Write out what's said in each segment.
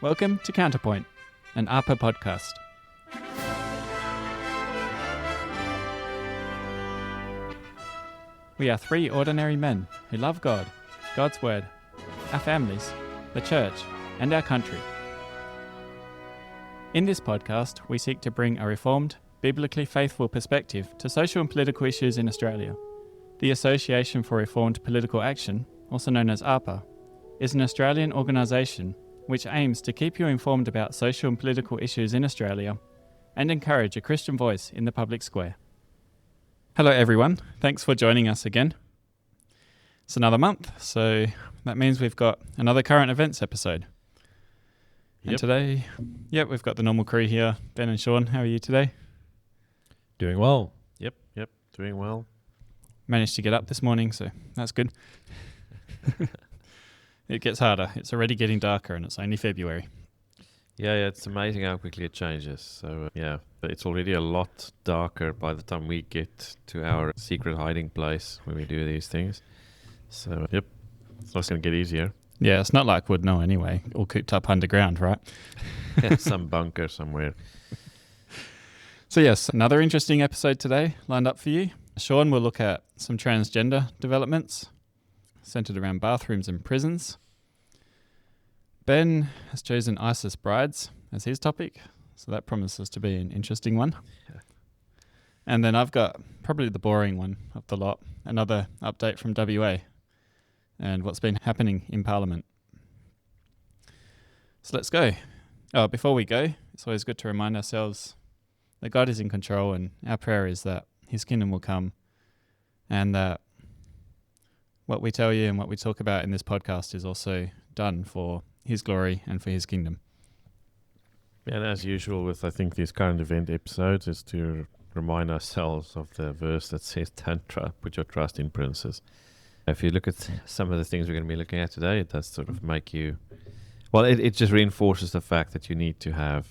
Welcome to Counterpoint, an APA podcast. We are three ordinary men who love God, God's Word, our families, the church, and our country. In this podcast, we seek to bring a reformed, biblically faithful perspective to social and political issues in Australia. The Association for Reformed Political Action, also known as APA, is an Australian organisation which aims to keep you informed about social and political issues in Australia and encourage a Christian voice in the public square. Hello everyone, thanks for joining us again. It's another month, so that means we've got another current events episode. And today, we've got the normal crew here. Ben and Sean, how are you today? Doing well. Yep, doing well. Managed to get up this morning, so that's good. It gets harder. It's already getting darker and it's only February. Yeah, it's amazing how quickly it changes. So, but it's already a lot darker by the time we get to our secret hiding place when we do these things. So, it's not going to get easier. Yeah, it's not like we'd know anyway. All cooped up underground, right? Some bunker somewhere. So yes, another interesting episode today lined up for you. Sean will look at some transgender developments centered around bathrooms and prisons. Ben has chosen ISIS brides as his topic, so that promises to be an interesting one. Yeah. And then I've got probably the boring one of the lot, another update from WA and what's been happening in Parliament. So let's go. Before we go, it's always good to remind ourselves that God is in control, and our prayer is that His kingdom will come and that what we tell you and what we talk about in this podcast is also done for His glory and for His kingdom. And as usual with, I think, these current event episodes is to remind ourselves of the verse that says, "Don't put your trust in princes." If you look at some of the things we're going to be looking at today, it does sort of make you... Well, it just reinforces the fact that you need to have,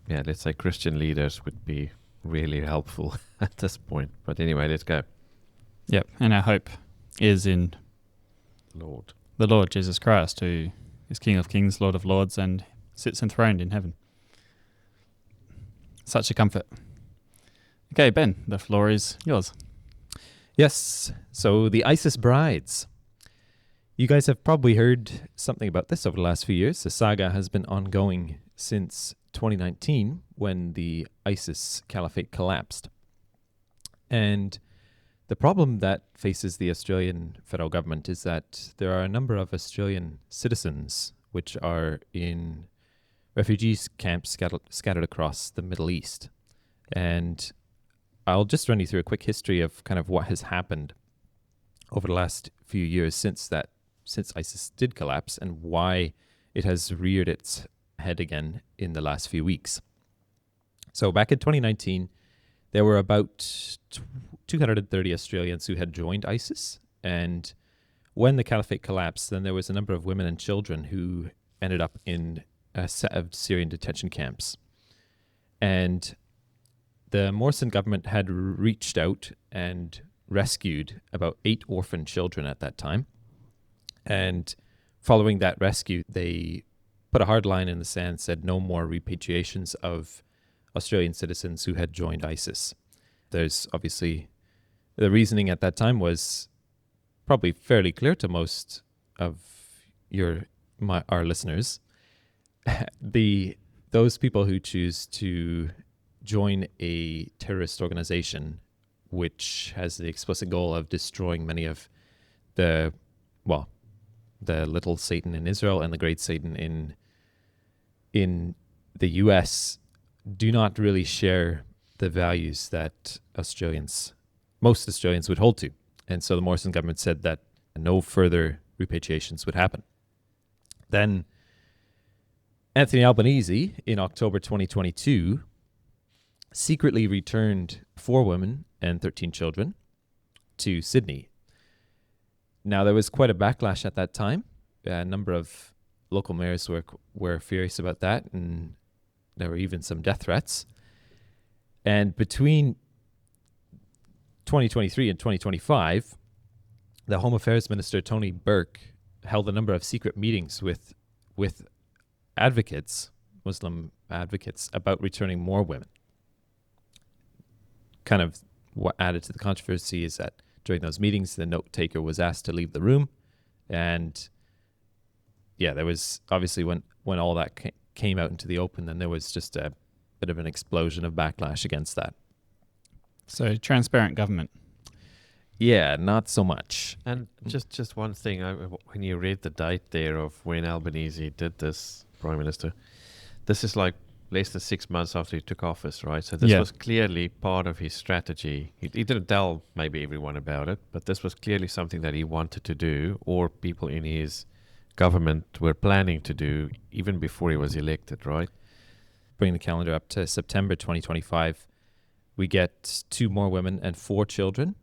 let's say Christian leaders would be really helpful at this point. But anyway, let's go. Yep, and our hope is in the Lord Jesus Christ, who is King of Kings, Lord of Lords, and sits enthroned in heaven. Such a comfort. Okay, Ben, the floor is yours. Yes, so the ISIS brides. You guys have probably heard something about this over the last few years. The saga has been ongoing since 2019 when the ISIS caliphate collapsed. And the problem that faces the Australian federal government is that there are a number of Australian citizens which are in refugee camps scattered across the Middle East. And I'll just run you through a quick history of kind of what has happened over the last few years since ISIS did collapse and why it has reared its head again in the last few weeks. So back in 2019, there were about 230 Australians who had joined ISIS. And when the caliphate collapsed, then there was a number of women and children who ended up in a set of Syrian detention camps. And the Morrison government had reached out and rescued about 8 orphan children at that time. And following that rescue, they put a hard line in the sand, said no more repatriations of Australian citizens who had joined ISIS. There's obviously, the reasoning at that time was probably fairly clear to most of our listeners. Those people who choose to join a terrorist organization which has the explicit goal of destroying many of the little Satan in Israel and the great Satan in the US do not really share the values that most Australians would hold to. And so the Morrison government said that no further repatriations would happen. Then Anthony Albanese, in October 2022, secretly returned 4 women and 13 children to Sydney. Now, there was quite a backlash at that time. A number of local mayors were furious about that, and there were even some death threats. And between 2023 and 2025, the Home Affairs Minister, Tony Burke, held a number of secret meetings with Muslim advocates, about returning more women. Kind of what added to the controversy is that during those meetings, the note taker was asked to leave the room. And yeah, there was obviously when all that came out into the open, then there was just a bit of an explosion of backlash against that. So transparent government. Yeah, not so much. And just one thing, when you read the date there of when Albanese did this, Prime Minister, this is like less than 6 months after he took office, right? So this was clearly part of his strategy. He didn't tell maybe everyone about it, but this was clearly something that he wanted to do, or people in his government were planning to do even before he was elected, right? Bring the calendar up to September 2025. We get 2 more women and 4 children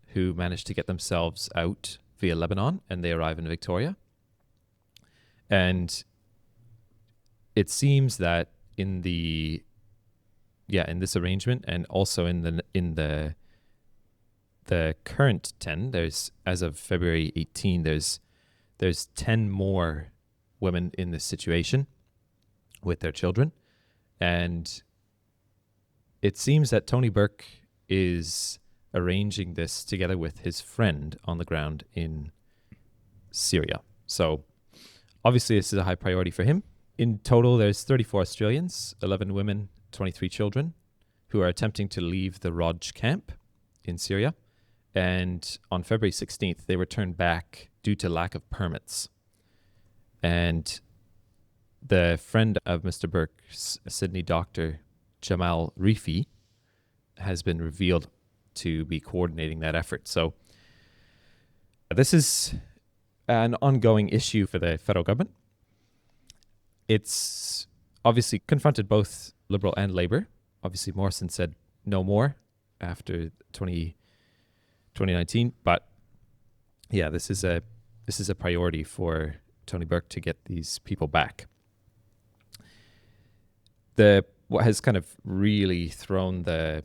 who managed to get themselves out via Lebanon, and they arrive in Victoria. And it seems that in this arrangement, and also in the current 10, there's, as of February 18, there's 10 more women in this situation with their children. And it seems that Tony Burke is arranging this together with his friend on the ground in Syria. So obviously this is a high priority for him. In total, there's 34 Australians, 11 women, 23 children who are attempting to leave the Roj camp in Syria. And on February 16th, they were turned back due to lack of permits. And the friend of Mr. Burke's, Sydney doctor, Jamal Rifi, has been revealed to be coordinating that effort. So this is an ongoing issue for the federal government. It's obviously confronted both Liberal and Labour. Obviously, Morrison said no more after 2019. But yeah, this is a priority for Tony Burke to get these people back. What has kind of really thrown the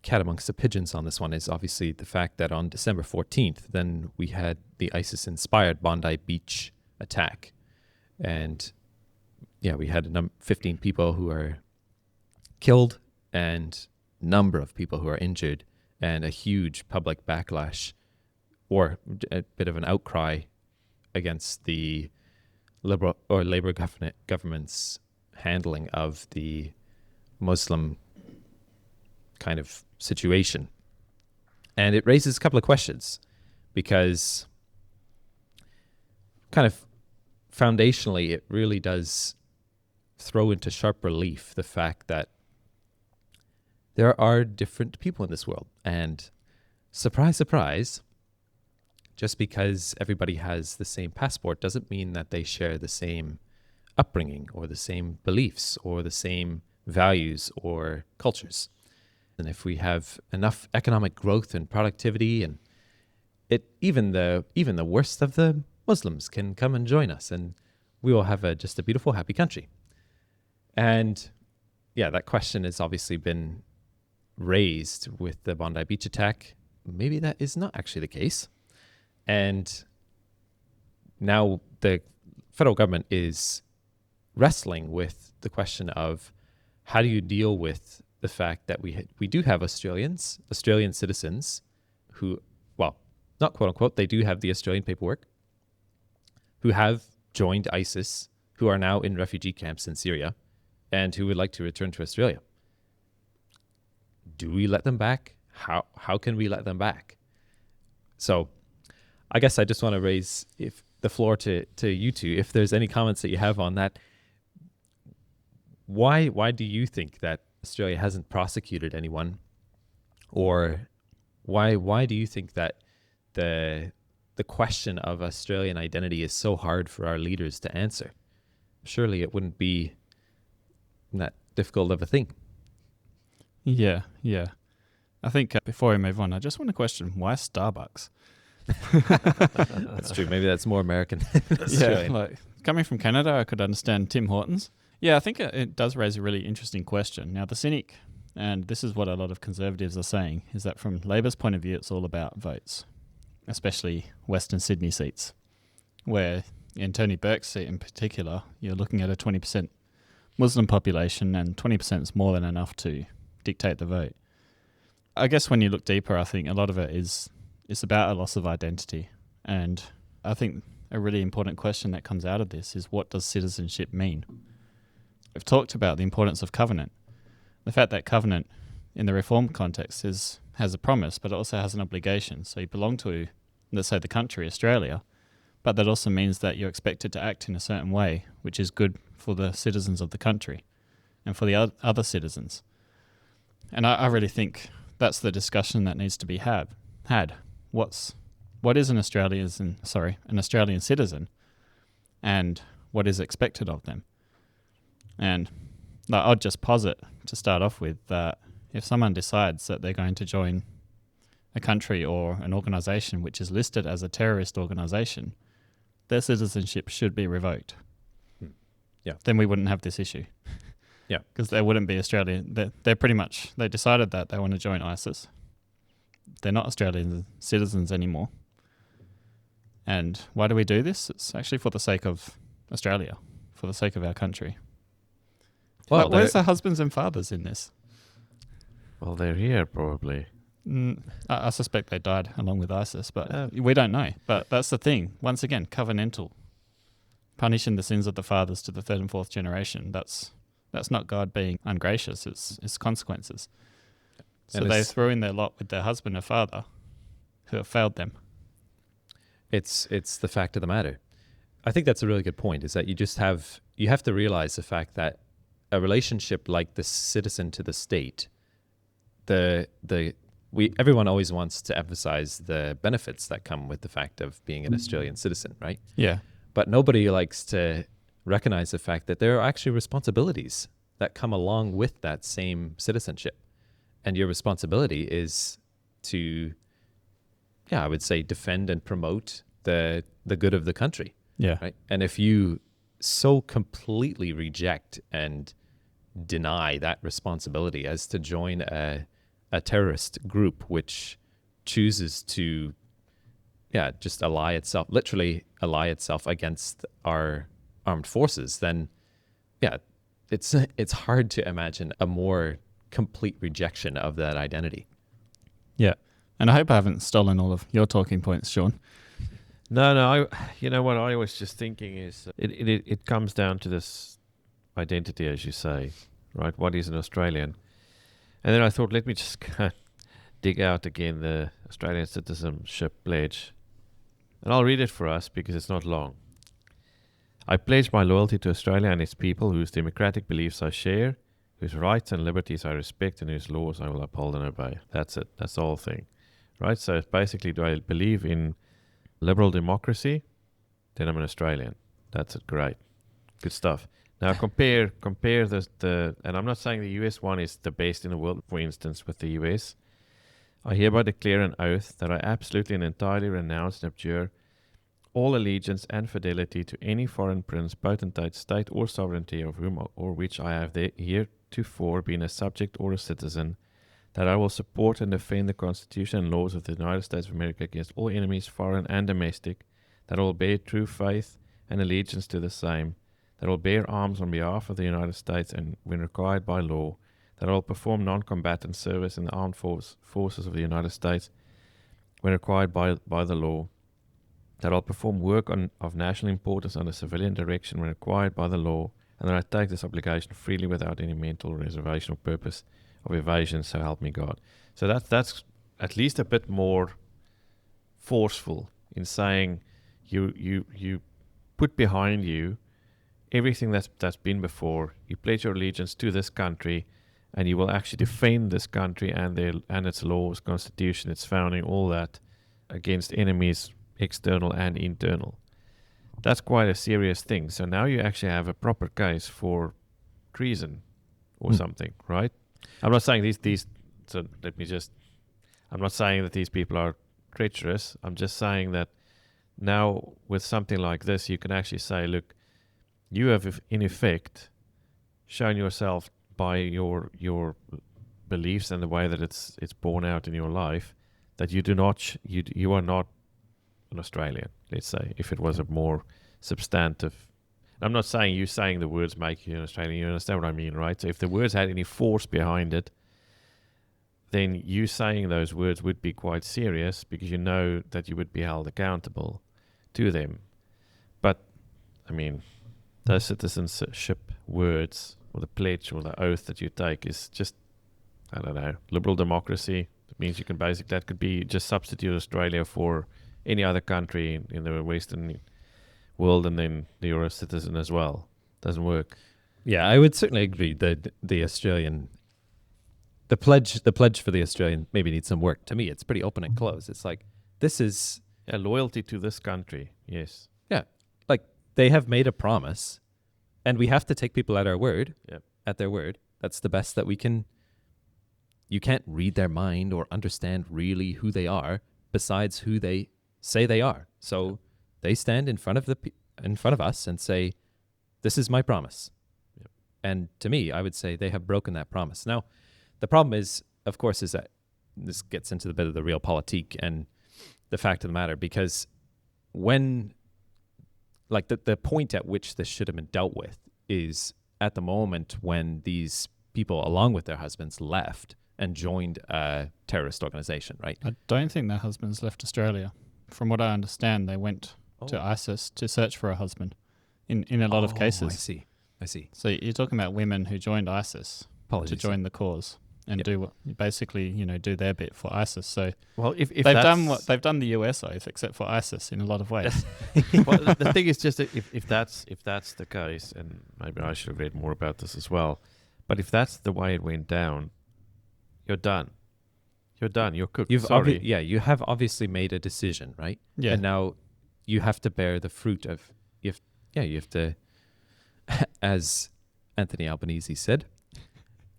cat amongst the pigeons on this one is obviously the fact that on December 14th, then we had the ISIS-inspired Bondi Beach attack. And yeah, we had 15 people who are killed and a number of people who are injured, and a huge public backlash or a bit of an outcry against the Liberal or Labour government's handling of the Muslim kind of situation. And it raises a couple of questions, because kind of foundationally, it really does throw into sharp relief the fact that there are different people in this world. And surprise, surprise, just because everybody has the same passport doesn't mean that they share the same upbringing or the same beliefs or the same values or cultures. And if we have enough economic growth and productivity, and even the worst of the Muslims can come and join us, and we will have just a beautiful, happy country. And yeah, that question has obviously been raised with the Bondi Beach attack. Maybe that is not actually the case. And now the federal government is wrestling with the question of how do you deal with the fact that we do have Australian citizens who, well, not quote unquote, they do have the Australian paperwork, who have joined ISIS, who are now in refugee camps in Syria, and who would like to return to Australia. Do we let them back? How can we let them back? So I guess I just want to raise the floor to you two. If there's any comments that you have on that, why do you think that Australia hasn't prosecuted anyone? Or why do you think that the question of Australian identity is so hard for our leaders to answer? Surely it wouldn't be that difficult of a thing. Yeah. I think before we move on, I just want to question, why Starbucks? That's true. Maybe that's more American than Australian. Yeah, like coming from Canada, I could understand Tim Hortons. Yeah, I think it does raise a really interesting question. Now, the cynic, and this is what a lot of conservatives are saying, is that from Labor's point of view, it's all about votes, especially Western Sydney seats, where in Tony Burke's seat in particular, you're looking at a 20% Muslim population, and 20% is more than enough to dictate the vote. I guess when you look deeper, I think a lot of it is about a loss of identity. And I think a really important question that comes out of this is, what does citizenship mean? We've talked about the importance of covenant. The fact that covenant in the reform context has a promise, but it also has an obligation. So you belong to, let's say, the country, Australia, but that also means that you're expected to act in a certain way, which is good for the citizens of the country and for the other citizens. And I really think that's the discussion that needs to be had. What is an Australian citizen, and what is expected of them? And I'd just posit to start off with that if someone decides that they're going to join a country or an organisation which is listed as a terrorist organisation, their citizenship should be revoked. Yeah. Then we wouldn't have this issue. Yeah. Because they wouldn't be Australian. They're pretty much, they decided that they want to join ISIS. They're not Australian citizens anymore. And why do we do this? It's actually for the sake of Australia, for the sake of our country. Well, where's the husbands and fathers in this? Well, they're here probably. I suspect they died along with ISIS, but we don't know. But that's the thing. Once again, covenantal. Punishing the sins of the fathers to the third and fourth generation. That's not God being ungracious. It's consequences. So they throw in their lot with their husband or father who have failed them. It's the fact of the matter. I think that's a really good point, is that you have to realize the fact that a relationship like the citizen to the state, everyone always wants to emphasize the benefits that come with the fact of being an Australian citizen, right? Yeah. But nobody likes to recognize the fact that there are actually responsibilities that come along with that same citizenship. And your responsibility is to, I would say, defend and promote the good of the country. Yeah. Right? And if you so completely reject and deny that responsibility as to join a terrorist group which chooses to just literally ally itself against our armed forces, then it's hard to imagine a more complete rejection of that identity. Yeah. And I hope I haven't stolen all of your talking points, Sean. No. You know what I was just thinking is it comes down to this identity, as you say, right? What is an Australian? And then I thought, let me just dig out again the Australian Citizenship Pledge. And I'll read it for us because it's not long. I pledge my loyalty to Australia and its people, whose democratic beliefs I share, whose rights and liberties I respect, and whose laws I will uphold and obey. That's it. That's the whole thing. Right? So it's basically, do I believe in liberal democracy? Then I'm an Australian. That's it. Great. Good stuff. Now compare and I'm not saying the US one is the best in the world, for instance, with the US. I hereby declare an oath that I absolutely and entirely renounce and abjure all allegiance and fidelity to any foreign prince, potentate, state, or sovereignty of whom or which I have heretofore been a subject or a citizen, that I will support and defend the Constitution and laws of the United States of America against all enemies, foreign and domestic, that I will bear true faith and allegiance to the same, that I will bear arms on behalf of the United States and when required by law, that I will perform non-combatant service in the armed forces of the United States when required by the law, that I'll perform work of national importance under civilian direction when required by the law, and that I take this obligation freely without any mental reservation or purpose of evasion, so help me God. So that's at least a bit more forceful in saying you put behind you everything that's been before. You pledge your allegiance to this country, and you will actually defend this country and its laws, constitution, its founding, all that, against enemies, external and internal. That's quite a serious thing. So now you actually have a proper case for treason or something, right? I'm not saying I'm not saying that these people are treacherous. I'm just saying that now with something like this, you can actually say, look, you have in effect shown yourself by your beliefs and the way that it's borne out in your life that you are not an Australian, let's say, if it was a more substantive. I'm not saying you saying the words make you an Australian. You understand what I mean, right? So if the words had any force behind it, then you saying those words would be quite serious because you know that you would be held accountable to them. But, I mean, those citizenship words or the pledge or the oath that you take is just, I don't know, liberal democracy. It means you can basically, that could be just substitute Australia for any other country in the Western world, and then you're a citizen as well. Doesn't work. Yeah, I would certainly agree that the Australian, the pledge for the Australian maybe needs some work. To me, it's pretty open and closed. It's like, this is... Yeah, loyalty to this country, yes. Yeah, like they have made a promise, and we have to take people at our word, at their word. That's the best that we can... You can't read their mind or understand really who they are besides who they say they are. So they stand in front of us and say, this is my promise. Yep. And to me, I would say they have broken that promise. Now, the problem is, of course, is that this gets into the bit of the realpolitik and the fact of the matter, because when, like the point at which this should have been dealt with is at the moment when these people, along with their husbands, left and joined a terrorist organization, right? I don't think their husbands left Australia. From what I understand, they went to ISIS to search for a husband in a lot of cases. I see. So you're talking about women who joined ISIS to join the cause and do what basically, do their bit for ISIS. So if they've done the US oath, except for ISIS in a lot of ways. Well, the thing is just that if that's the case, and maybe I should have read more about this as well, but if that's the way it went down, you're done. You're done. You're cooked. Sorry. You have obviously made a decision, right? Yeah. And now you have to bear the fruit of. You have to, as Anthony Albanese said,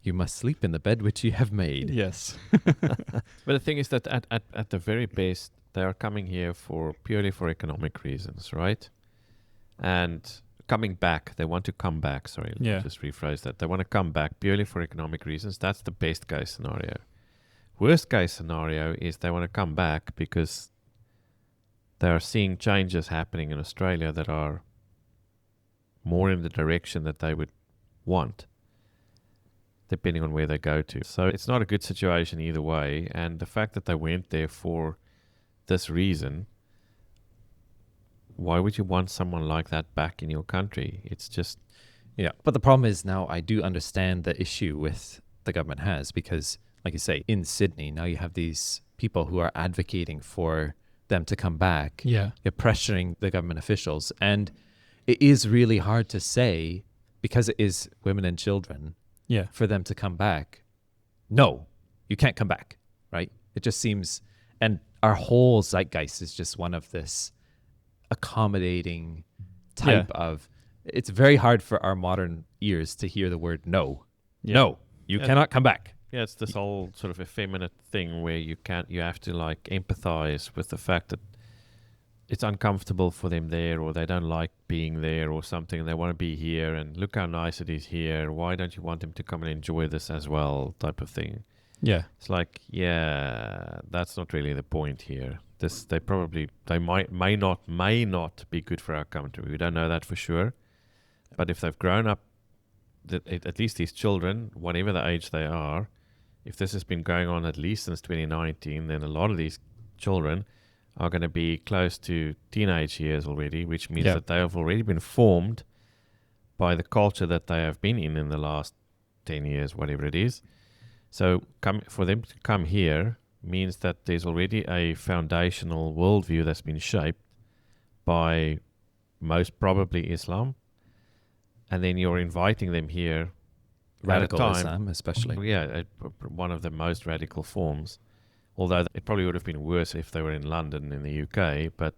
you must sleep in the bed which you have made. Yes. But the thing is that at the very best, they are coming here purely for economic reasons, right? And coming back, they want to come back. Sorry, let me just rephrase that. They want to come back purely for economic reasons. That's the best case scenario. Worst case scenario is they want to come back because they are seeing changes happening in Australia that are more in the direction that they would want, depending on where they go to. So it's not a good situation either way. And the fact that they went there for this reason, why would you want someone like that back in your country? It's just... Yeah, but the problem is now I do understand the issue with the government has, because, like you say, in Sydney, now you have these people who are advocating for them to come back. Yeah. You're pressuring the government officials. And it is really hard to say, because it is women and children, for them to come back. No, you can't come back, right? It just seems... And our whole zeitgeist is just one of this accommodating type of... It's very hard for our modern ears to hear the word no. Yeah. No, you cannot come back. Yeah, it's this whole sort of effeminate thing where you have to like empathize with the fact that it's uncomfortable for them there, or they don't like being there or something, and they want to be here, and look how nice it is here. Why don't you want them to come and enjoy this as well, type of thing. Yeah. It's like, that's not really the point here. They may not be good for our country. We don't know that for sure. But if they've grown up, at least these children, whatever the age they are, if this has been going on at least since 2019, then a lot of these children are going to be close to teenage years already, which means that they have already been formed by the culture that they have been in the last 10 years, whatever it is. So for them to come here means that there's already a foundational worldview that's been shaped by most probably Islam. And then you're inviting them here. Radical Islam, especially. Yeah, one of the most radical forms. Although it probably would have been worse if they were in London in the UK. But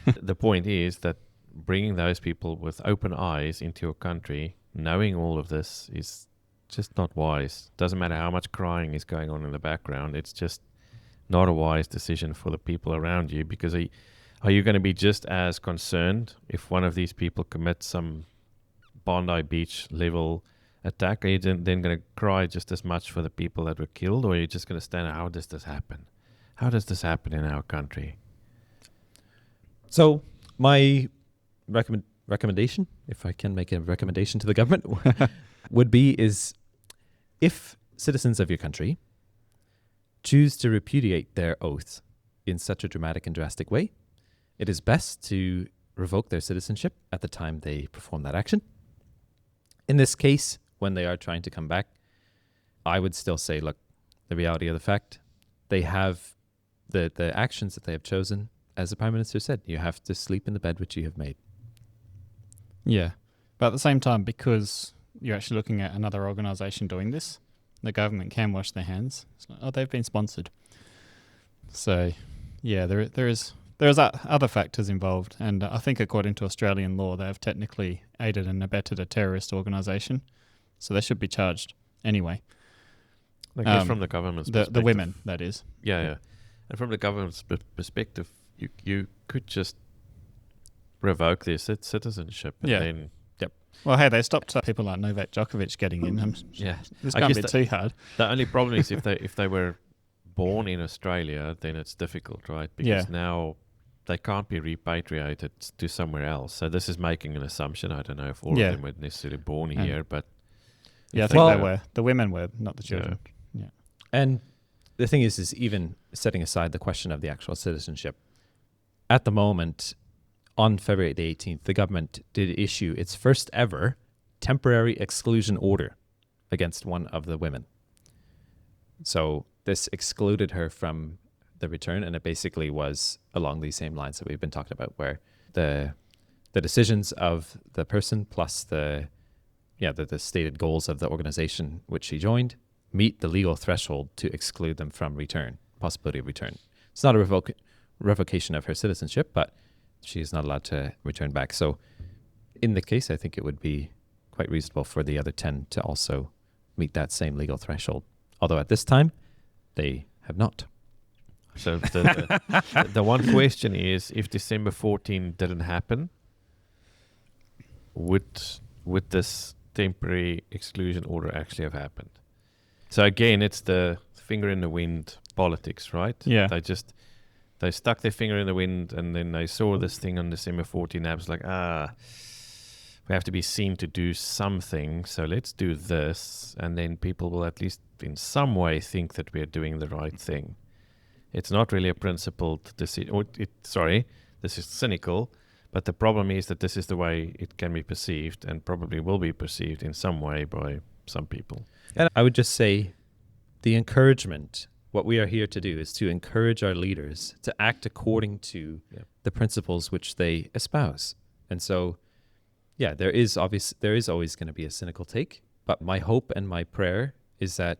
the point is that bringing those people with open eyes into your country, knowing all of this, is just not wise. Doesn't matter how much crying is going on in the background. It's just not a wise decision for the people around you. Because are you going to be just as concerned if one of these people commits some Bondi Beach level attack? Are you then going to cry just as much for the people that were killed, or are you just going to stand, how does this happen? How does this happen in our country? So my recommendation, if I can make a recommendation to the government, would be is if citizens of your country choose to repudiate their oath in such a dramatic and drastic way, it is best to revoke their citizenship at the time they perform that action. In this case, when they are trying to come back, I would still say, look, the reality of the fact, they have the actions that they have chosen, as the Prime Minister said, you have to sleep in the bed which you have made. Yeah. But at the same time, because you're actually looking at another organisation doing this, the government can wash their hands. It's like, oh, they've been sponsored. So, yeah, there is other factors involved. And I think according to Australian law, they have technically aided and abetted a terrorist organisation. So they should be charged anyway. I guess from the government's perspective. The women, that is. Yeah. And from the government's perspective, you could just revoke their citizenship and then... Yep. Well, hey, they stopped people like Novak Djokovic getting in. Yeah. This can't be too hard. The only problem is if they were born in Australia, then it's difficult, right? Because now they can't be repatriated to somewhere else. So this is making an assumption. I don't know if all of them were necessarily born here, but... Yeah, I think they were. The women were, not the children. Yeah. And the thing is even setting aside the question of the actual citizenship, at the moment, on February the 18th, the government did issue its first ever temporary exclusion order against one of the women. So this excluded her from the return, and it basically was along these same lines that we've been talking about, where the decisions of the person plus the stated goals of the organization which she joined meet the legal threshold to exclude them from possibility of return. It's not a revocation of her citizenship, but she is not allowed to return back. So in the case, I think it would be quite reasonable for the other 10 to also meet that same legal threshold. Although at this time, they have not. So the one question is, if December 14 didn't happen, would this temporary exclusion order actually have happened? So again, it's the finger in the wind politics, right? Yeah. They stuck their finger in the wind, and then they saw this thing on December 14. And I was like, we have to be seen to do something, so let's do this, and then people will at least in some way think that we're doing the right thing. It's not really a principled decision. This is cynical, but the problem is that this is the way it can be perceived, and probably will be perceived in some way by some people. And I would just say the encouragement, what we are here to do is to encourage our leaders to act according to the principles which they espouse. And so, there is always going to be a cynical take, but my hope and my prayer is that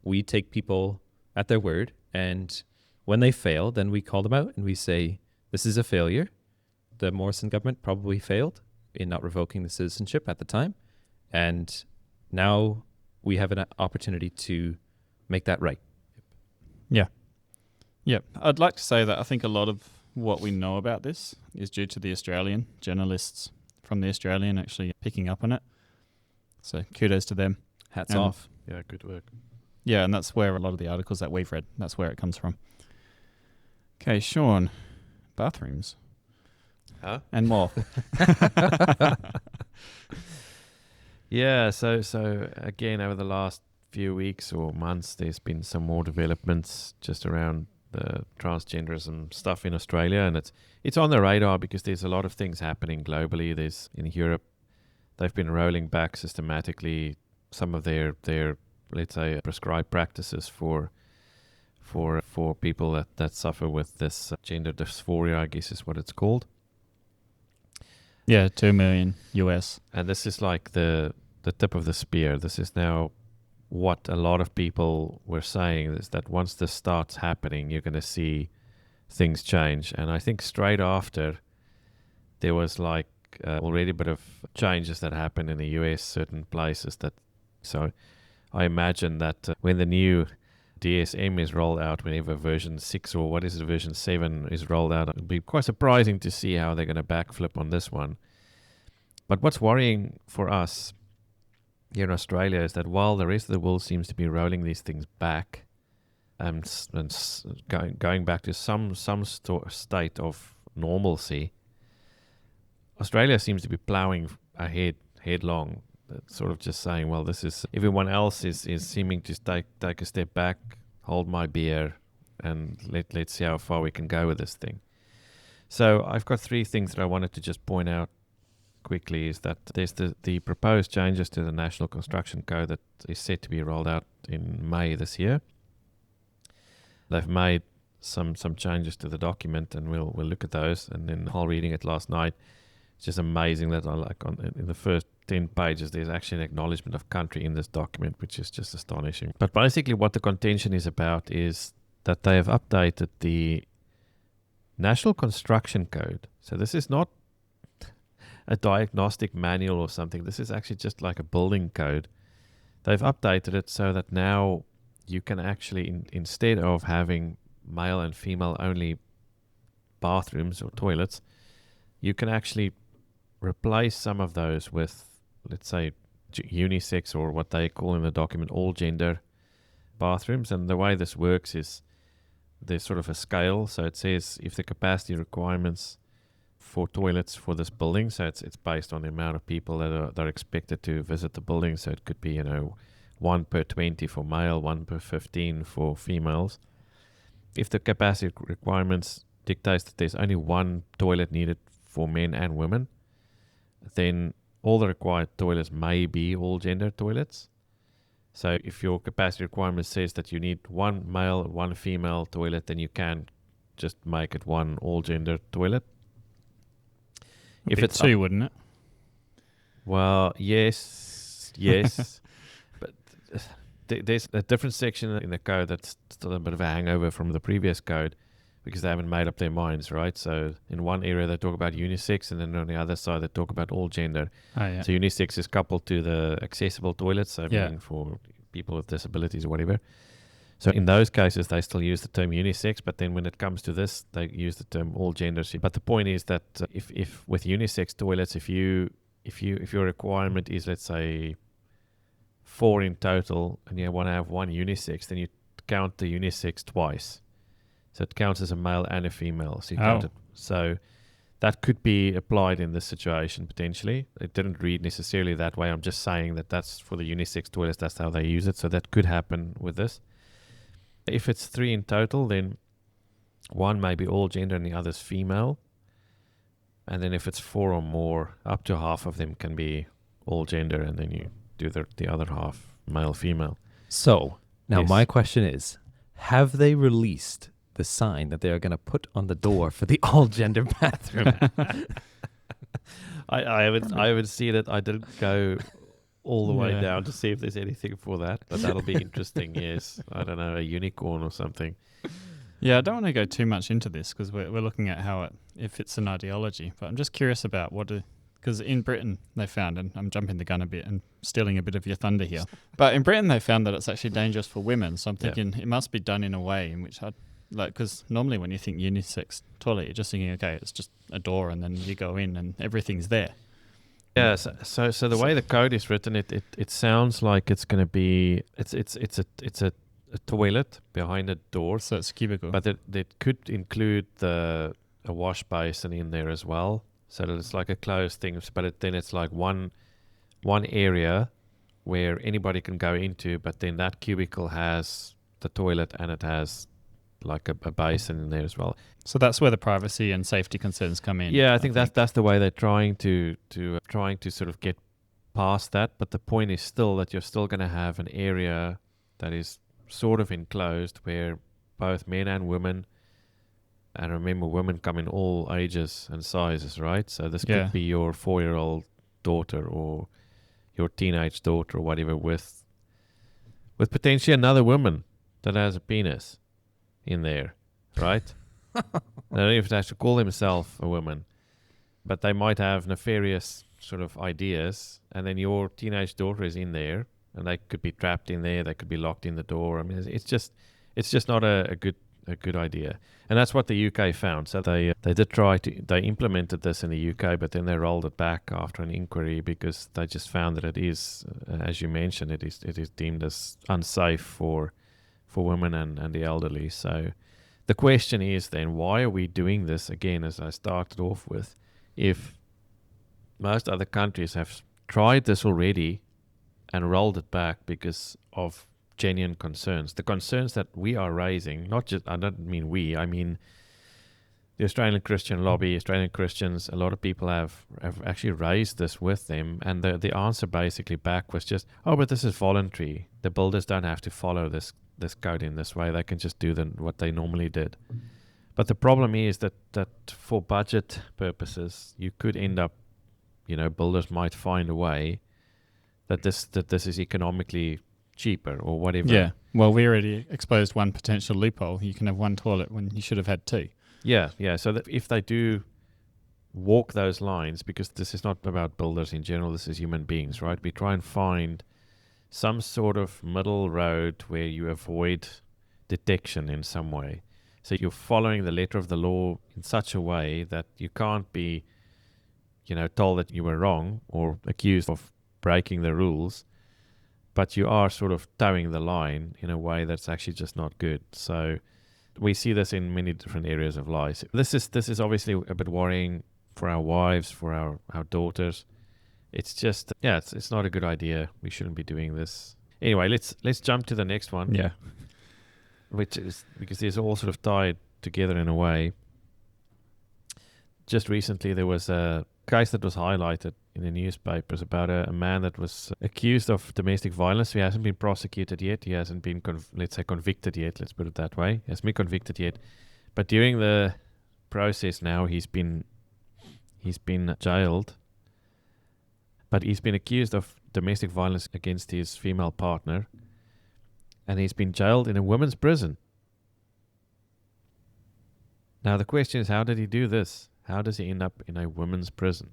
we take people at their word, and when they fail, then we call them out and we say, this is a failure. The Morrison government probably failed in not revoking the citizenship at the time, and now we have an opportunity to make that right. Yeah. I'd like to say that I think a lot of what we know about this is due to the Australian journalists from the Australian actually picking up on it. So kudos to them. Hats off. Yeah, good work. Yeah, and that's where a lot of the articles that we've read, that's where it comes from. Okay, Sean, bathrooms. Huh? And more. Yeah, so again, over the last few weeks or months, there's been some more developments just around the transgenderism stuff in Australia, and it's on the radar because there's a lot of things happening globally. There's in Europe, they've been rolling back systematically some of their let's say prescribed practices for people that suffer with this gender dysphoria, I guess is what it's called. Yeah, $2 million US. And this is like the tip of the spear. This is now what a lot of people were saying, is that once this starts happening, you're going to see things change. And I think straight after, there was like already a bit of changes that happened in the US, certain places so I imagine that when the new DSM is rolled out, whenever version 6 or what is it, version 7 is rolled out, it'll be quite surprising to see how they're going to backflip on this one. But what's worrying for us here in Australia is that while the rest of the world seems to be rolling these things back and going back to some state of normalcy, Australia seems to be ploughing ahead headlong, sort of just saying, well, this is everyone else is seeming to take a step back, hold my beer, and let's see how far we can go with this thing. So I've got 3 things that I wanted to just point out quickly. Is that there's the proposed changes to the National Construction Code that is set to be rolled out in May this year. They've made some changes to the document, and we'll look at those. And then while reading it last night, it's just amazing that in the first 10 pages there's actually an acknowledgement of country in this document, which is just astonishing. But basically what the contention is about is that they have updated the National Construction Code. So this is not a diagnostic manual or something. This is actually just like a building code. They've updated it so that now you can actually, instead of having male and female only bathrooms or toilets, you can actually replace some of those with, let's say, unisex, or what they call in the document all gender bathrooms. And the way this works is there's sort of a scale. So it says if the capacity requirements for toilets for this building, so it's based on the amount of people that are expected to visit the building. So it could be 1 per 20 for male, 1 per 15 for females. If the capacity requirements dictates that there's only 1 toilet needed for men and women, then all the required toilets may be all gender toilets. So if your capacity requirement says that you need 1 male, 1 female toilet, then you can just make it 1 all gender toilet. If it's 2, wouldn't it? Well, yes. But there's a different section in the code that's still a bit of a hangover from the previous code, because they haven't made up their minds, right? So in one area they talk about unisex, and then on the other side they talk about all gender. Oh, yeah. So unisex is coupled to the accessible toilets, so meaning for people with disabilities or whatever. So in those cases they still use the term unisex, but then when it comes to this, they use the term all gender. But the point is that if with unisex toilets, if your requirement is, let's say, 4 in total, and you want to have 1 unisex, then you count the unisex twice. So it counts as a male and a female. So you count it. So that could be applied in this situation potentially. It didn't read necessarily that way. I'm just saying that that's for the unisex toilets. That's how they use it. So that could happen with this. If it's 3 in total, then 1 may be all gender and the other's female. And then if it's 4 or more, up to half of them can be all gender, and then you do the other half male, female. So now Yes. my question is, have they released the sign that they are going to put on the door for the all gender bathroom? I haven't seen it. I didn't go all the way down to see if there's anything for that, but that'll be interesting. Yes, I don't know, a unicorn or something. Yeah, I don't want to go too much into this because we're looking at how if it's an ideology, but I'm just curious about because in Britain they found, and I'm jumping the gun a bit and stealing a bit of your thunder here, but in Britain they found that it's actually dangerous for women. So I'm thinking it must be done in a way in which because normally when you think unisex toilet, you're just thinking, okay, it's just a door and then you go in and everything's there. Yeah, so the way the code is written, it sounds like it's going to be it's a toilet behind a door, So it's a cubicle. but it could include a wash basin in there as well, so that it's like a closed thing. But then it's like one area where anybody can go into, but then that cubicle has the toilet and it has like a basin in there as well. So that's where the privacy and safety concerns come in. Yeah, I think that's the way they're trying to sort of get past that. But the point is still that you're still going to have an area that is sort of enclosed where both men and women, and remember, women come in all ages and sizes, right? So this could be your 4-year-old daughter or your teenage daughter or whatever, with potentially another woman that has a penis in there, right? They don't even have to call themselves a woman, but they might have nefarious sort of ideas, and then your teenage daughter is in there, and they could be trapped in there, they could be locked in the door. I mean, it's just not a good idea. And that's what the UK found. So they they implemented this in the UK, but then they rolled it back after an inquiry because they just found that it is, as you mentioned, it is deemed as unsafe for women and the elderly. So the question is then, why are we doing this again, as I started off with, if most other countries have tried this already and rolled it back because of genuine concerns. The concerns that we are raising, not just, I don't mean we, I mean the Australian Christian lobby, Australian Christians, a lot of people have actually raised this with them, and the answer basically back was just, oh, but this is voluntary. The builders don't have to follow this code in this way. They can just do what they normally did. But the problem is that for budget purposes, you could end up, builders might find a way that this is economically cheaper or whatever. Yeah. Well, we already exposed one potential loophole. You can have one toilet when you should have had two. Yeah. So that if they do walk those lines, because this is not about builders in general, this is human beings, right? We try and find some sort of middle road where you avoid detection in some way. So you're following the letter of the law in such a way that you can't be, told that you were wrong or accused of breaking the rules, but you are sort of towing the line in a way that's actually just not good. So we see this in many different areas of life. This is obviously a bit worrying for our wives, for our daughters. It's just, it's not a good idea. We shouldn't be doing this. Anyway, let's jump to the next one. Yeah. Which is, because these are all sort of tied together in a way. Just recently, there was a case that was highlighted in the newspapers about a man that was accused of domestic violence. He hasn't been prosecuted yet. He hasn't been, convicted yet. Let's put it that way. He hasn't been convicted yet. But during the process now, he's been jailed. But he's been accused of domestic violence against his female partner. And he's been jailed in a women's prison. Now the question is, how did he do this? How does he end up in a women's prison?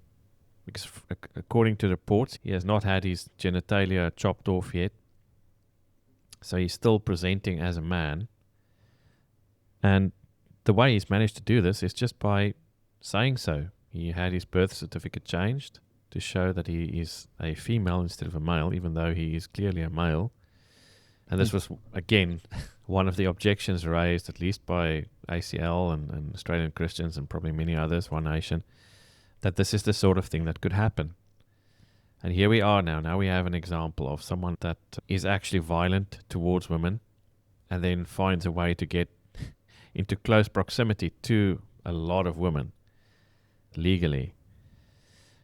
Because according to reports, he has not had his genitalia chopped off yet. So he's still presenting as a man. And the way he's managed to do this is just by saying so. He had his birth certificate changed to show that he is a female instead of a male, even though he is clearly a male. And this was, again, one of the objections raised, at least by ACL and Australian Christians and probably many others, One Nation, that this is the sort of thing that could happen. And here we are now. Now we have an example of someone that is actually violent towards women and then finds a way to get into close proximity to a lot of women legally.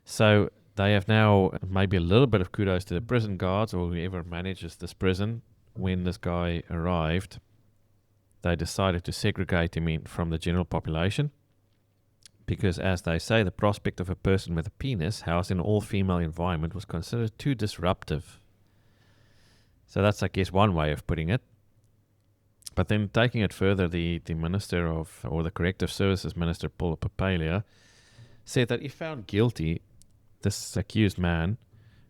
So they have now maybe a little bit of kudos to the prison guards or whoever manages this prison. When this guy arrived, they decided to segregate him from the general population because, as they say, the prospect of a person with a penis housed in an all-female environment was considered too disruptive. So that's, I guess, one way of putting it. But then taking it further, the Minister or the Corrective Services Minister, Paul Papalia, said that if found guilty, this accused man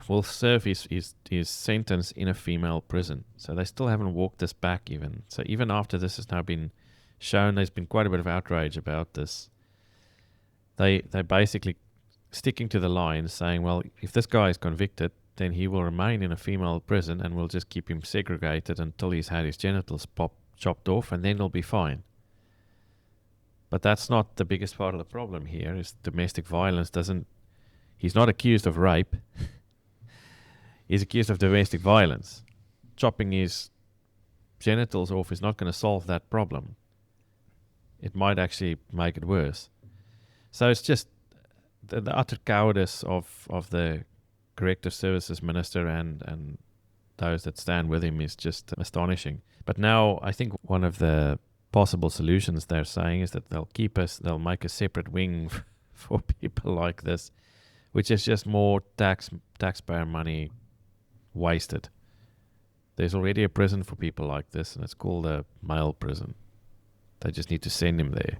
will serve his sentence in a female prison. So they still haven't walked this back even. So even after this has now been shown, there's been quite a bit of outrage about this. They're basically sticking to the line saying, well, if this guy is convicted, then he will remain in a female prison and we'll just keep him segregated until he's had his genitals chopped off, and then he'll be fine. But that's not the biggest part of the problem here, is domestic violence he's not accused of rape. He's accused of domestic violence. Chopping his genitals off is not going to solve that problem. It might actually make it worse. So it's just the utter cowardice of the Corrective Services Minister and those that stand with him is just astonishing. But now I think one of the possible solutions they're saying is that they'll make a separate wing for people like this, which is just more taxpayer money wasted. There's already a prison for people like this, and it's called a male prison. They just need to send him there.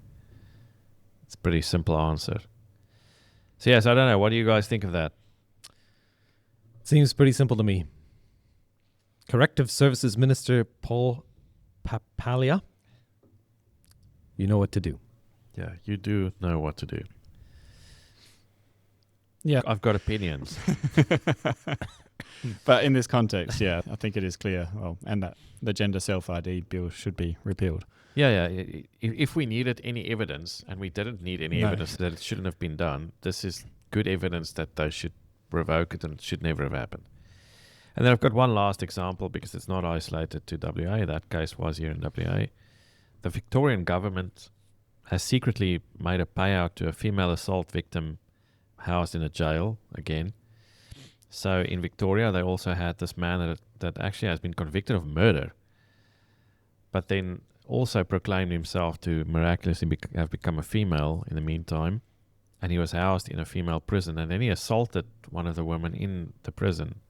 It's a pretty simple answer. So yes, I don't know. What do you guys think of that? Seems pretty simple to me. Corrective Services Minister Paul Papalia, you know what to do. Yeah, you do know what to do. Yeah. I've got opinions. But in this context, I think it is clear. Well, and that the gender self-ID bill should be repealed. Yeah. If we needed any evidence, and we didn't need any evidence that it shouldn't have been done, this is good evidence that they should revoke it and it should never have happened. And then I've got one last example because it's not isolated to WA. That case was here in WA. The Victorian government has secretly made a payout to a female assault victim housed in a jail again. So in Victoria, they also had this man that actually has been convicted of murder, but then also proclaimed himself to miraculously have become a female in the meantime. And he was housed in a female prison. And then he assaulted one of the women in the prison.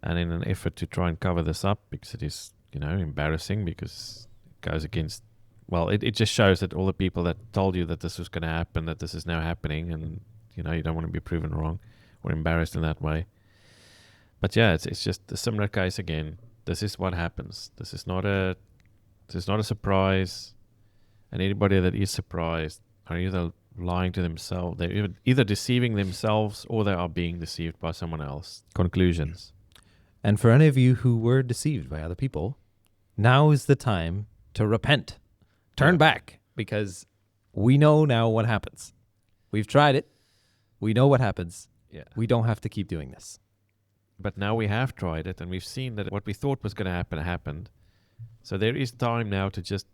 And in an effort to try and cover this up, because it is, embarrassing, because it goes against, it just shows that all the people that told you that this was going to happen, that this is now happening, and, you don't want to be proven wrong or embarrassed in that way. But yeah, it's just a similar case again. This is what happens. This is not a surprise. And anybody that is surprised are either lying to themselves, they're either deceiving themselves or they are being deceived by someone else. Conclusions. And for any of you who were deceived by other people, now is the time to repent. Turn back, because we know now what happens. We've tried it. We know what happens. Yeah. We don't have to keep doing this. But now we have tried it, and we've seen that what we thought was going to happen happened. So there is time now to just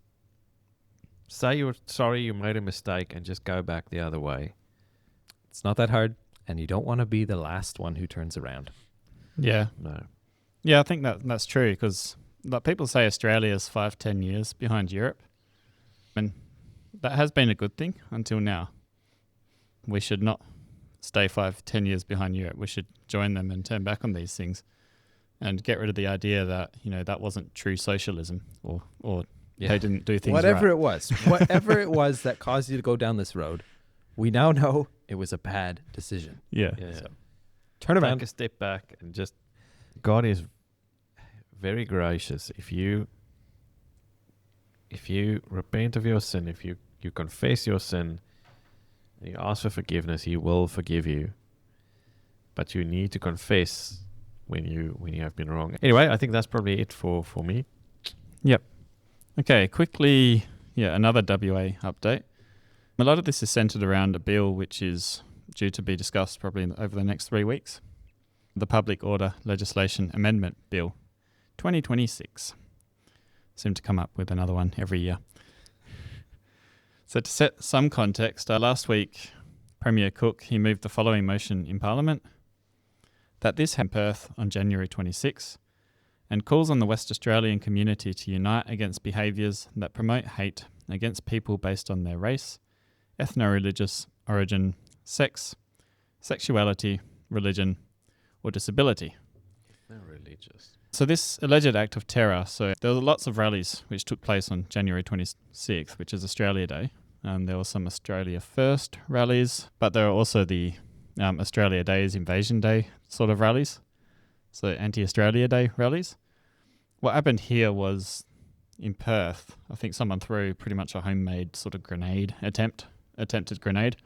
say you're sorry, you made a mistake, and just go back the other way. It's not that hard, and you don't want to be the last one who turns around. Yeah. No. Yeah, I think that's true, because people say Australia's 5-10 years behind Europe. And that has been a good thing until now. We should not stay 5-10 years behind Europe. We should join them and turn back on these things and get rid of the idea that, that wasn't true socialism or they didn't do things whatever right. it was. Whatever it was that caused you to go down this road, we now know it was a bad decision. Yeah. So, turn around. Take a step back and just... God is very gracious. If you repent of your sin, if you confess your sin, and you ask for forgiveness, He will forgive you. But you need to confess when you have been wrong. Anyway, I think that's probably it for me. Yep. Okay, quickly, another WA update. A lot of this is centred around a bill which is due to be discussed probably over the next 3 weeks. The Public Order Legislation Amendment Bill 2026. Seem to come up with another one every year. So to set some context, last week, Premier Cook, he moved the following motion in Parliament, that this happened in Perth on January 26, and calls on the West Australian community to unite against behaviours that promote hate against people based on their race, ethno-religious origin, sex, sexuality, religion, or disability. Ethno-religious. So this alleged act of terror, so there were lots of rallies which took place on January 26th, which is Australia Day. There were some Australia First rallies, but there are also the Australia Day's Invasion Day sort of rallies, so anti-Australia Day rallies. What happened here was in Perth, I think someone threw pretty much a homemade sort of attempted grenade,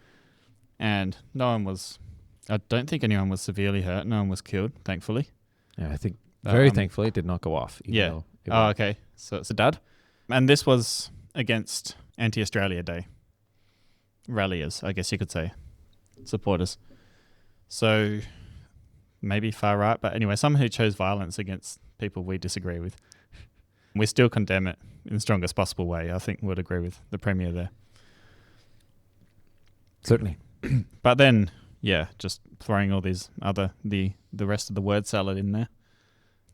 and I don't think anyone was severely hurt. No one was killed, thankfully. Yeah, I think very thankfully it did not go off. Yeah. Oh, okay. So it's a dud. And this was against anti-Australia Day ralliers, I guess you could say, supporters. So maybe far right, but anyway, someone who chose violence against people we disagree with. We still condemn it in the strongest possible way. I think we'd agree with the Premier there. Certainly. But then, just throwing all these the rest of the word salad in there.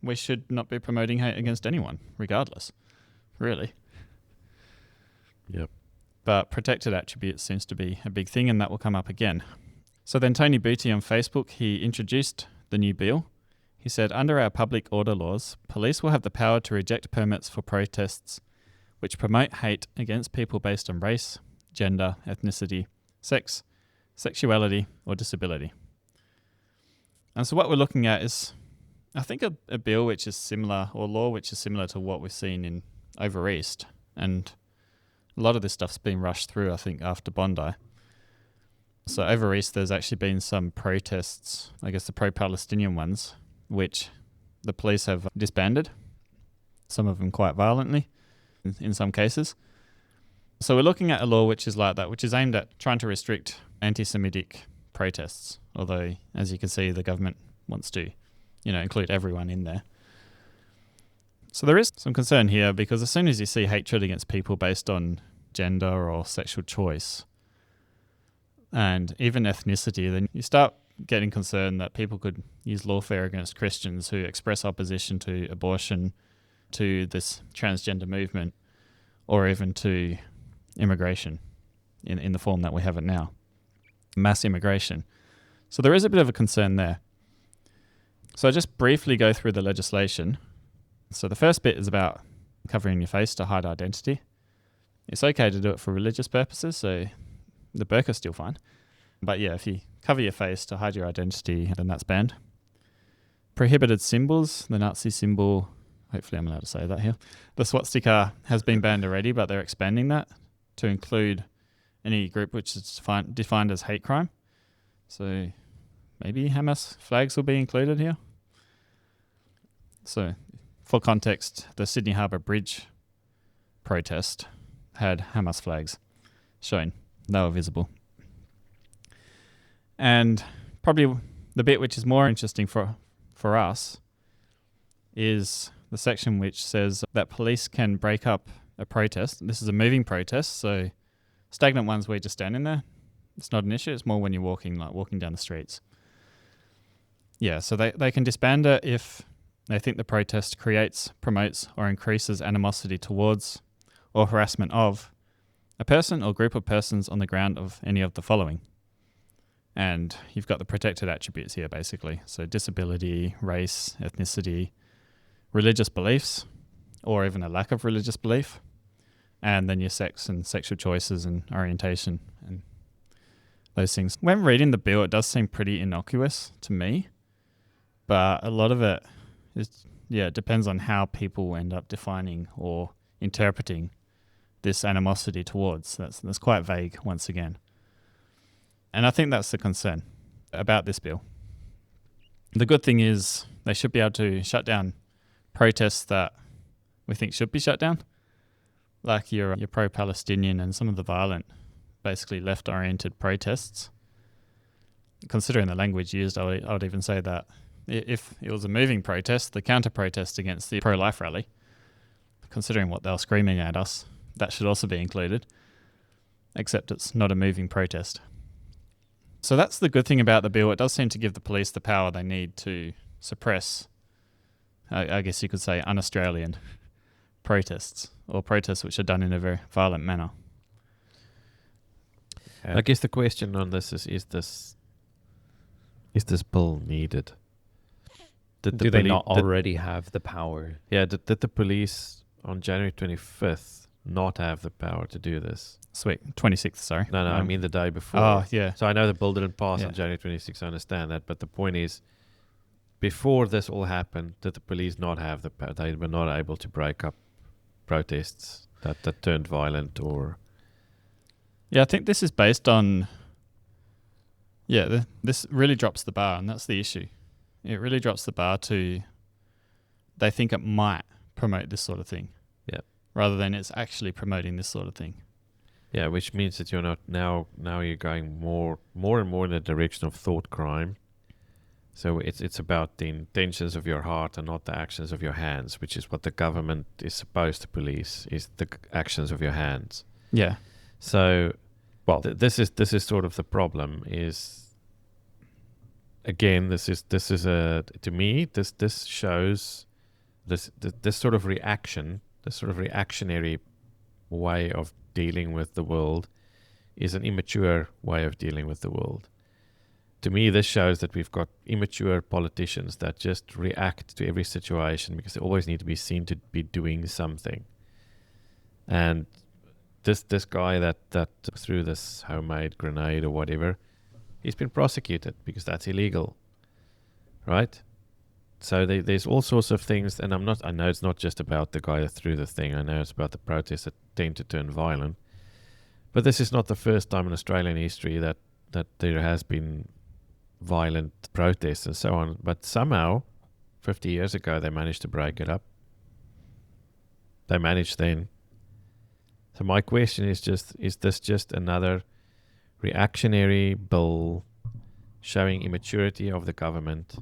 We should not be promoting hate against anyone, regardless. Really. Yep. But protected attributes seems to be a big thing, and that will come up again. So then Tony Booty on Facebook, he introduced the new bill. He said, under our public order laws, police will have the power to reject permits for protests which promote hate against people based on race, gender, ethnicity, sex, sexuality, or disability. And so what we're looking at is, I think, a bill which is similar, or law which is similar to what we've seen in over East. And a lot of this stuff's been rushed through, I think, after Bondi. So over East, there's actually been some protests, I guess the pro-Palestinian ones, which the police have disbanded, some of them quite violently in some cases. So we're looking at a law which is like that, which is aimed at trying to restrict anti-Semitic protests, although, as you can see, the government wants to, include everyone in there. So there is some concern here, because as soon as you see hatred against people based on gender or sexual choice and even ethnicity, then you start getting concerned that people could use lawfare against Christians who express opposition to abortion, to this transgender movement, or even to immigration in the form that we have it now, mass immigration. So there is a bit of a concern there. So I'll just briefly go through the legislation. So the first bit is about covering your face to hide identity. It's okay to do it for religious purposes, so the burqa's still fine. But yeah, if you cover your face to hide your identity, then that's banned. Prohibited symbols, the Nazi symbol, hopefully I'm allowed to say that here. The swastika has been banned already, but they're expanding that to include any group which is defined as hate crime. So maybe Hamas flags will be included here. So for context, the Sydney Harbour Bridge protest had Hamas flags showing. They were visible. And probably the bit which is more interesting for us is the section which says that police can break up a protest. This is a moving protest, so stagnant ones where you're just standing there, it's not an issue. It's more when you're walking down the streets. Yeah, so they can disband it if they think the protest creates, promotes, or increases animosity towards or harassment of a person or group of persons on the ground of any of the following. And you've got the protected attributes here, basically. So disability, race, ethnicity, religious beliefs, or even a lack of religious belief, and then your sex and sexual choices and orientation and those things. When reading the bill, it does seem pretty innocuous to me, but a lot of it it depends on how people end up defining or interpreting this animosity towards. That's quite vague once again. And I think that's the concern about this bill. The good thing is they should be able to shut down protests that we think should be shut down, like your pro-Palestinian and some of the violent, basically left-oriented protests. Considering the language used, I would even say that if it was a moving protest, the counter-protest against the pro-life rally, considering what they were screaming at us, that should also be included, except it's not a moving protest. So that's the good thing about the bill. It does seem to give the police the power they need to suppress, I guess you could say, un-Australian protests, or protests which are done in a very violent manner. I guess the question on this is this bill needed? Do they not already have the power? Yeah, did the police on January 25th not have the power to do this? Sweet. 26th, sorry. No, I mean the day before. Oh, yeah. So I know the bill didn't pass on January 26th, I understand that, but the point is, before this all happened, did the police not have the power? They were not able to break up protests that turned violent or... Yeah, I think this is based on... Yeah, this really drops the bar, and that's the issue. It really drops the bar to... They think it might promote this sort of thing. Yeah. Rather than it's actually promoting this sort of thing. Yeah, which means that you're not... Now you're going more and more in the direction of thought crime. So it's about the intentions of your heart and not the actions of your hands, which is what the government is supposed to police, is the actions of your hands. Yeah. So, well, this is sort of the problem. Is again, this is a, to me, this shows this sort of reaction, this sort of reactionary way of dealing with the world is an immature way of dealing with the world. To me, this shows that we've got immature politicians that just react to every situation because they always need to be seen to be doing something. And this guy that threw this homemade grenade or whatever, he's been prosecuted because that's illegal, right? So there's all sorts of things, and I know it's not just about the guy that threw the thing. I know it's about the protests that tend to turn violent. But this is not the first time in Australian history that there has been violent protests and so on. But somehow, 50 years ago, they managed to break it up. They managed then. So my question is this just another reactionary bill showing immaturity of the government,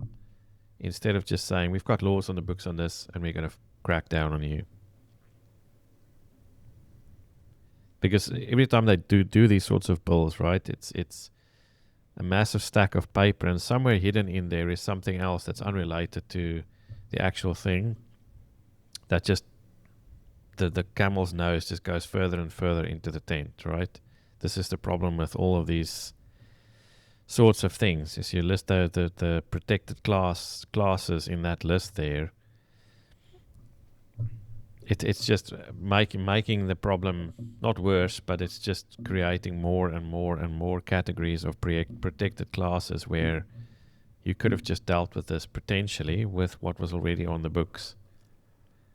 instead of just saying, we've got laws on the books on this and we're going to crack down on you. Because every time they do these sorts of bills, right, it's a massive stack of paper, and somewhere hidden in there is something else that's unrelated to the actual thing, that just the camel's nose just goes further and further into the tent, right? This is the problem with all of these sorts of things. Is you list the protected classes in that list there, it's just making the problem not worse, but it's just creating more and more and more categories of protected classes where you could have just dealt with this potentially with what was already on the books.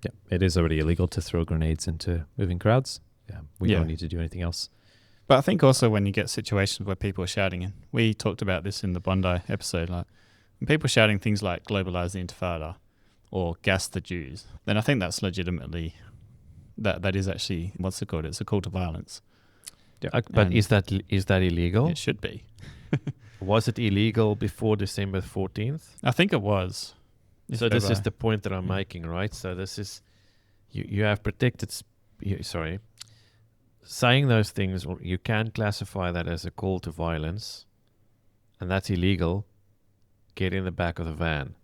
Yeah, it is already illegal to throw grenades into moving crowds. Yeah, we don't need to do anything else. But I think also when you get situations where people are shouting, and we talked about this in the Bondi episode, like when people are shouting things like globalize the intifada or gas the Jews, then I think that's legitimately, that is actually, what's it called? It's a call to violence. Yeah. But is that illegal? It should be. Was it illegal before December 14th? I think it was. So this is the point that I'm making, right? So this is, you have protected, saying those things, you can classify that as a call to violence, and that's illegal. Get in the back of the van.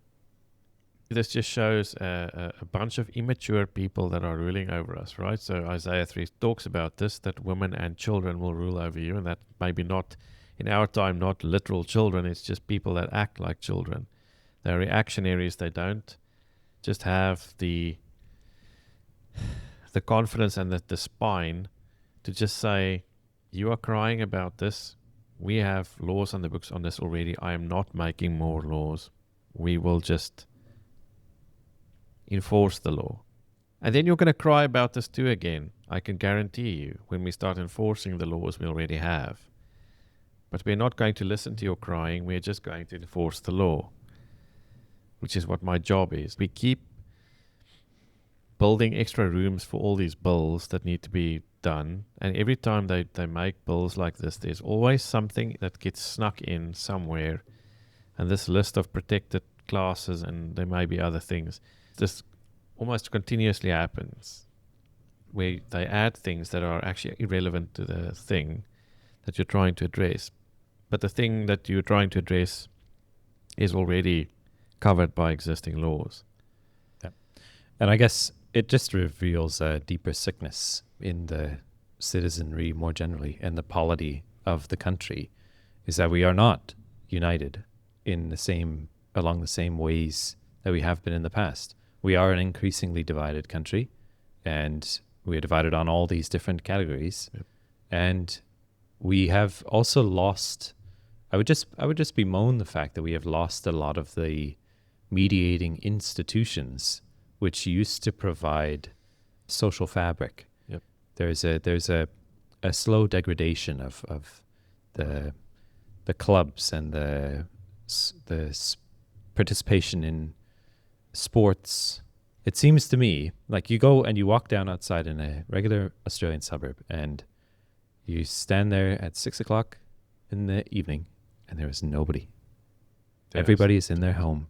This just shows a bunch of immature people that are ruling over us, right? So Isaiah 3 talks about this, that women and children will rule over you, and that maybe not, in our time, not literal children, it's just people that act like children. They're reactionaries. They don't just have the confidence and the spine to just say, you are crying about this. We have laws on the books on this already. I am not making more laws. We will just enforce the law. And then you're going to cry about this too again. I can guarantee you, when we start enforcing the laws we already have. But we're not going to listen to your crying. We're just going to enforce the law, which is what my job is. We keep building extra rooms for all these bills that need to be done. And every time they make bills like this, there's always something that gets snuck in somewhere. And this list of protected classes, and there may be other things, this almost continuously happens, where they add things that are actually irrelevant to the thing that you're trying to address. But the thing that you're trying to address is already covered by existing laws. Yeah. And I guess it just reveals a deeper sickness in the citizenry more generally, and the polity of the country, is that we are not united along the same ways that we have been in the past. We are an increasingly divided country, and we are divided on all these different categories. Yep. And we have also lost, I would just bemoan the fact that we have lost a lot of the mediating institutions which used to provide social fabric. Yep. There's a slow degradation of the clubs and the participation in sports. It seems to me like you go and you walk down outside in a regular Australian suburb, and you stand there at 6 o'clock in the evening, and there is nobody. Yes. Everybody is in their home,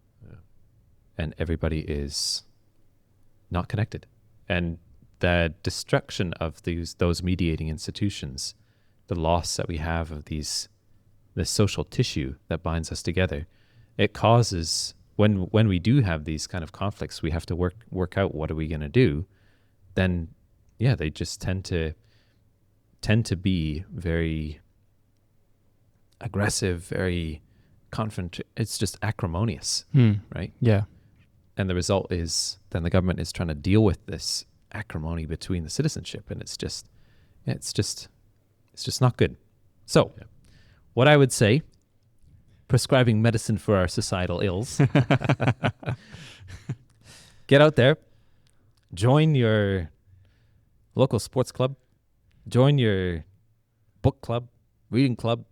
and everybody is not connected. And the destruction of those mediating institutions, the loss that we have of the social tissue that binds us together, it causes, when we do have these kind of conflicts, we have to work out what are we going to do. Then, they just tend to be very aggressive, very it's just acrimonious, right? Yeah. And the result is then the government is trying to deal with this acrimony between the citizenship, and it's just not good. So, what I would say, prescribing medicine for our societal ills, get out there, join your local sports club, join your book club, reading club,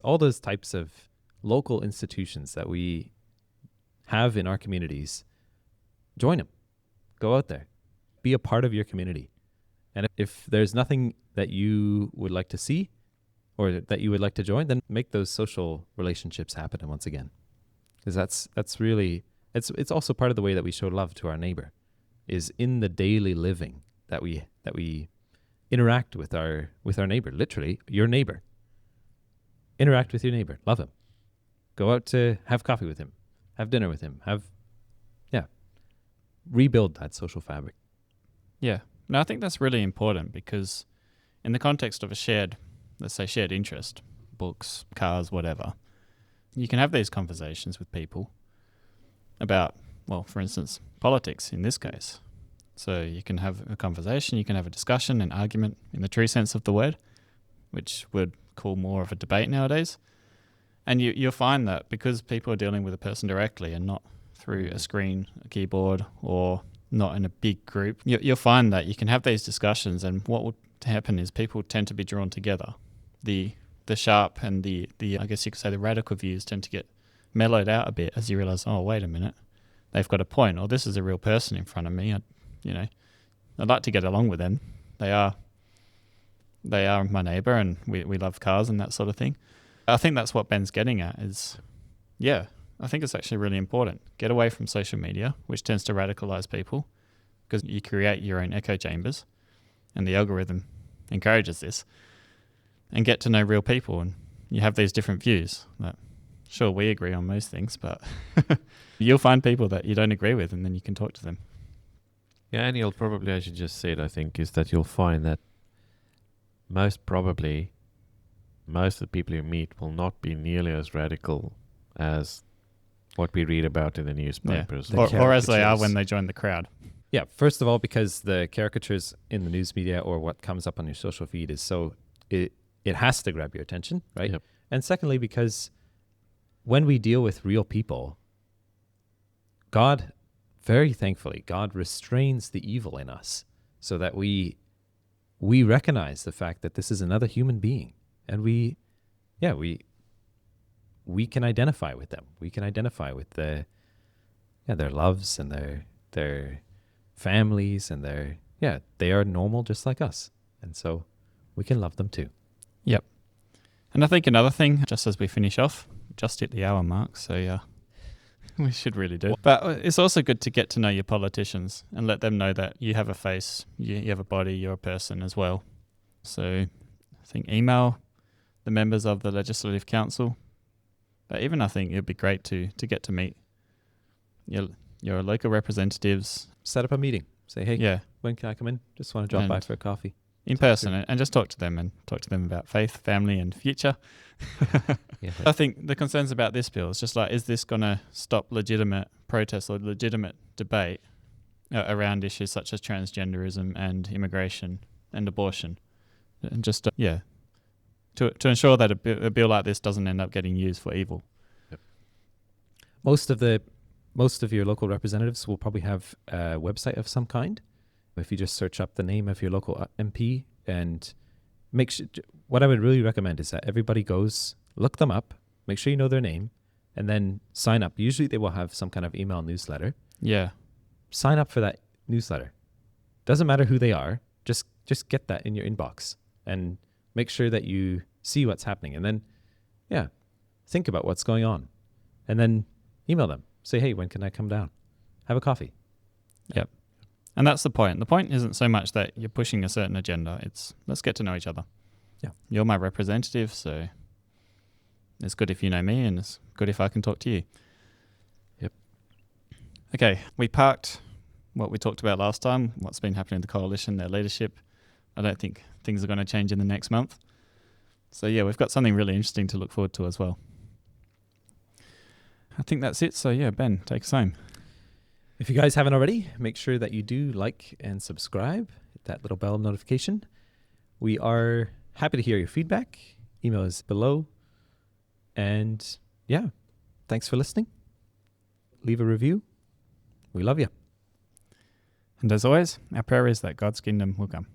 all those types of local institutions that we have in our communities. Join them. Go out there. Be a part of your community. And if there's nothing that you would like to see, or that you would like to join, then make those social relationships happen once again. Because that's really, it's also part of the way that we show love to our neighbor, is in the daily living that we interact with our neighbor, literally your neighbor. Interact with your neighbor, love him. Go out to have coffee with him, have dinner with him, rebuild that social fabric. Yeah. No, I think that's really important because in the context of a let's say shared interest, books, cars, whatever, you can have these conversations with people about, well, for instance, politics in this case. So you can have a conversation, you can have a discussion, an argument in the true sense of the word, which would call more of a debate nowadays. And you'll find that because people are dealing with a person directly and not through a screen, a keyboard, or not in a big group, you'll find that you can have these discussions, and what will happen is people tend to be drawn together. The sharp and the I guess you could say the radical views tend to get mellowed out a bit as you realise, oh, wait a minute, they've got a point, or this is a real person in front of me. I'd like to get along with them. They are my neighbour, and we love cars and that sort of thing. I think that's what Ben's getting at is, I think it's actually really important. Get away from social media, which tends to radicalise people, because you create your own echo chambers, and the algorithm encourages this, and get to know real people, and you have these different views. Sure, we agree on most things, but you'll find people that you don't agree with, and then you can talk to them. Yeah, and you'll probably, as you just said, I think, is that you'll find that most of the people you meet will not be nearly as radical as what we read about in the newspapers. Yeah. Or as they are when they join the crowd. Yeah, first of all, because the caricatures in the news media or what comes up on your social feed is so, it has to grab your attention, right? Yep. And secondly, because when we deal with real people, God, very thankfully, God restrains the evil in us so that we recognize the fact that this is another human being, and we can identify with them. We can identify with their loves and their families, and they are normal just like us, and so we can love them too. Yep. And I think another thing, just as we finish off, just hit the hour mark, so we should really do. But it's also good to get to know your politicians and let them know that you have a face, you have a body, you're a person as well. So I think email the members of the Legislative Council. But even I think it'd be great to get to meet your local representatives. Set up a meeting. Say, hey, when can I come in? Just want to drop by for a coffee. In person, and just talk to them about faith, family, and future. I think the concerns about this bill is just like, is this going to stop legitimate protests or legitimate debate around issues such as transgenderism and immigration and abortion? And just, to ensure that a bill like this doesn't end up getting used for evil. Yep. Most of your local representatives will probably have a website of some kind. If you just search up the name of your local MP, and make sure, what I would really recommend is that everybody goes, look them up, make sure you know their name, and then sign up. Usually they will have some kind of email newsletter. Yeah. Sign up for that newsletter. Doesn't matter who they are, just get that in your inbox and make sure that you see what's happening, and then think about what's going on, and then email them. Say, hey, when can I come down? Have a coffee. Yep. And that's the point. The point isn't so much that you're pushing a certain agenda. It's let's get to know each other. Yeah. You're my representative, so it's good if you know me, and it's good if I can talk to you. Yep. Okay, we parked what we talked about last time, what's been happening in the coalition, their leadership. I don't think things are going to change in the next month. So we've got something really interesting to look forward to as well. I think that's it. So Ben, take us home. If you guys haven't already, make sure that you do like and subscribe, hit that little bell notification. We are happy to hear your feedback. Email is below. And thanks for listening. Leave a review. We love you. And as always, our prayer is that God's kingdom will come.